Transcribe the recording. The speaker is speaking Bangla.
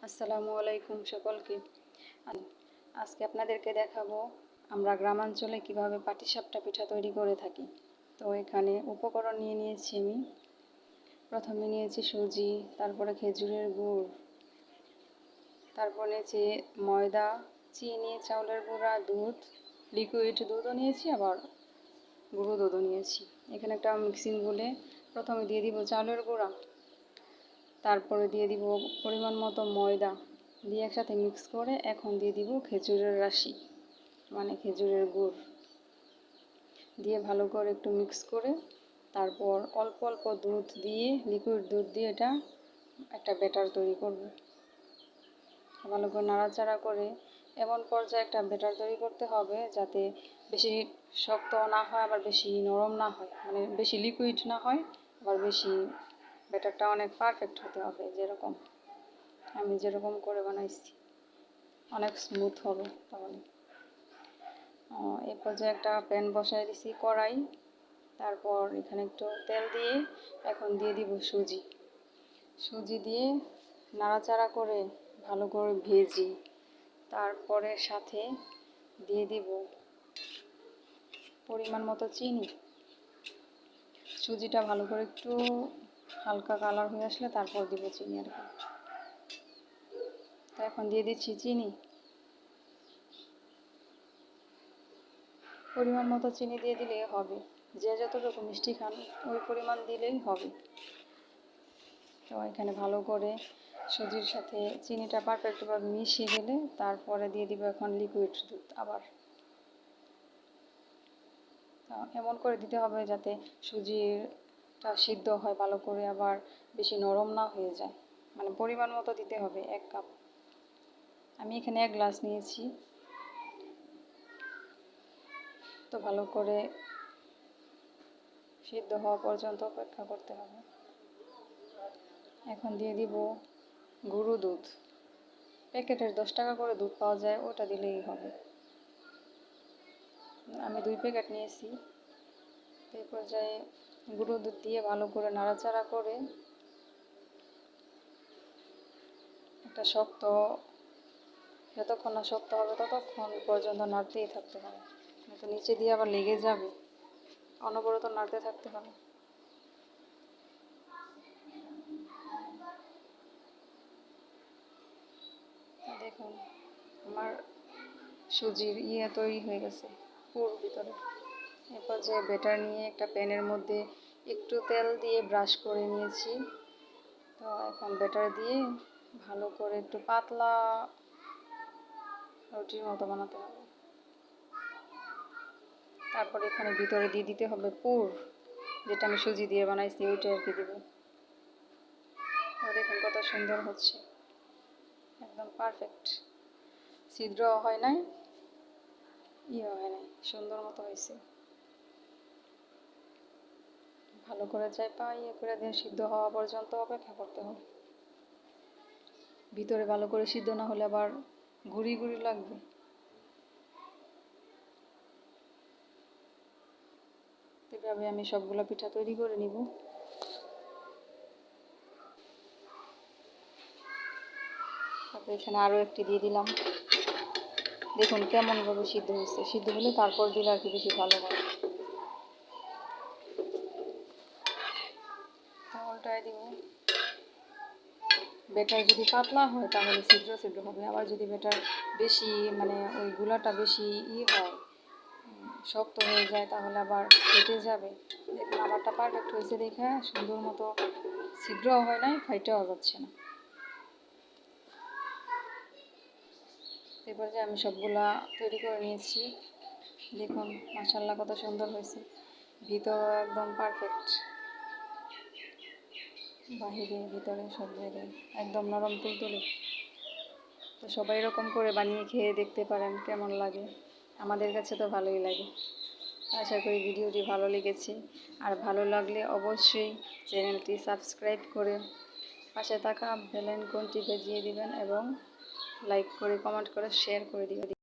আসসালামু আলাইকুম সকলকে। আজকে আপনাদেরকে দেখাবো আমরা গ্রামাঞ্চলে কিভাবে পাটিসাপটা পিঠা তৈরি করে থাকি। তো এখানে উপকরণ নিয়েছি আমি। প্রথমে নিয়েছি সুজি, তারপরে খেজুরের গুড়, তারপর নিয়েছি ময়দা, চিনি, চাউলের গুঁড়া, দুধ, লিকুইড দুধও নিয়েছি, আবার গুঁড়ো দুধও নিয়েছি। এখানে একটা মিক্সিং বলে প্রথমে দিয়ে দিব চাউলের গুঁড়া, তারপরে দিয়ে দিব পরিমাণ মতো ময়দা, দিয়ে একসাথে মিক্স করে এখন দিয়ে দিব খেজুরের রাশি মানে খেজুরের গুড়, দিয়ে ভালো করে একটু মিক্স করে তারপর অল্প অল্প দুধ দিয়ে লিকুইড দুধ দিয়ে এটা একটা ব্যাটার তৈরি করব। ভালো করে নাড়াচাড়া করে এমন পর্যায়ে একটা ব্যাটার তৈরি করতে হবে যাতে বেশি শক্ত না হয় আবার বেশি নরম না হয়, মানে বেশি লিকুইড না হয় আবার বেশি, ব্যাটারটা অনেক পারফেক্ট হতে হবে, যেরকম আমি যেরকম করে বানাইছি অনেক স্মুথ হবে। তাহলে এই পর্যায়ে একটা প্যান বসাই দিছি, কড়াই, তারপর এখানে একটু তেল দিয়ে এখন দিয়ে দিব সুজি দিয়ে নাড়াচাড়া করে ভালো করে ভেজি, তারপরে সাথে দিয়ে দিব পরিমাণ মতো চিনি। সুজিটা ভালো করে একটু হালকা কালার হয়ে আসলে তারপর দিব চিনি আর কি। তো এখন দিয়ে দিচ্ছি চিনি, পরিমাণ মতো চিনি দিয়ে দিলেই হবে, যে যতটুকু মিষ্টি খান ওই পরিমাণ দিলেই হবে। তো এখানে ভালো করে সুজির সাথে চিনিটা পারফেক্টভাবে মিশিয়ে গেলে তারপরে দিয়ে দিব এখন লিকুইড দুধ। আবার এমন করে দিতে হবে যাতে সুজিটা সিদ্ধ হয় ভালো করে, আবার বেশি নরম না হয়ে যায়, মানে পরিমাণ মতো দিতে হবে। 1 কাপ, আমি এখানে 1 গ্লাস নিয়েছি। তো ভালো করে সিদ্ধ হওয়া পর্যন্ত অপেক্ষা করতে হবে। এখন দিয়ে দিব গুঁড়ো দুধ, প্যাকেটের 10 টাকা করে দুধ পাওয়া যায়, ওটা দিলেই হবে। আমি 2 প্যাকেট নিয়েছি। এই পর্যায়ে গুঁড়ো দুধ দিয়ে ভালো করে নাড়াচাড়া করে একটা শক্ত, যতক্ষণ না শক্ত হবে ততক্ষণ পর্যন্ত নাড়তেই থাকতে হবে, নয়তো নিচে দিয়ে আবার লেগে যাবে, অনবরত নাড়তে থাকতে হবে। দেখুন আমার সুজির তৈরি হয়ে গেছে পুর ভিতরে। এরপর যে ব্যাটার নিয়ে একটা প্যানের মধ্যে একটু তেল দিয়ে ব্রাশ করে নিয়েছি। তো এখন ব্যাটার দিয়ে ভালো করে একটু পাতলা রুটির মতো বানাতে হবে। তারপর এখানে ভিতরে দিয়ে দিতে হবে পুর, যেটা আমি সুজি দিয়ে বানাইছি ওইটা আর কি দেবো। দেখুন কত সুন্দর হচ্ছে, একদম পারফেক্ট, ছিদ্র হয় নাই, হয় নাই, সুন্দর মতো হয়েছে। ভালো করে চাইপা করে দিয়ে সিদ্ধ হওয়া পর্যন্ত অপেক্ষা করতে হবে। ভিতরে ভালো করে সিদ্ধ না হলে আবার গুঁড়ি গুঁড়ি লাগবে। এভাবে আমি সবগুলো পিঠা তৈরি করে নিব। তারপর এখানে আরও একটি দিয়ে দিলাম। দেখুন কেমনভাবে সিদ্ধ হয়েছে, সিদ্ধ হলে তারপর দিলে আর কি বেশি ভালো হয়। উল্টায় দিব। ব্যাটার যদি পাতলা হয় তাহলে ছিদ্র হবে, আবার যদি ব্যাটার বেশি মানে ওই গুলাটা বেশি হয়, শক্ত হয়ে যায়, তাহলে আবার ফেটে যাবে। দেখুন আমারটা পারফেক্ট হয়েছে দেখে সুন্দর মতো ছিদ্রও হয় নাই, ফাইটাও যাচ্ছে না। এরপর যে আমি সবগুলা তৈরি করে নিয়েছি, দেখুন মাশাআল্লাহ কত সুন্দর হয়েছে, ভিতর একদম পারফেক্ট, বাহিরে ভিতরে সব জায়গায় একদম নরম তুলতুলে। তো সবাই এরকম করে বানিয়ে খেয়ে দেখতে পারেন কেমন লাগে, আমাদের কাছে তো ভালোই লাগে। আশা করি ভিডিওটি ভালো লেগেছে, আর ভালো লাগলে অবশ্যই চ্যানেলটি সাবস্ক্রাইব করে পাশে থাকা বেল আইকনটি বাজিয়ে দিবেন এবং লাইক করে কমেন্ট করে শেয়ার করে দিবেন।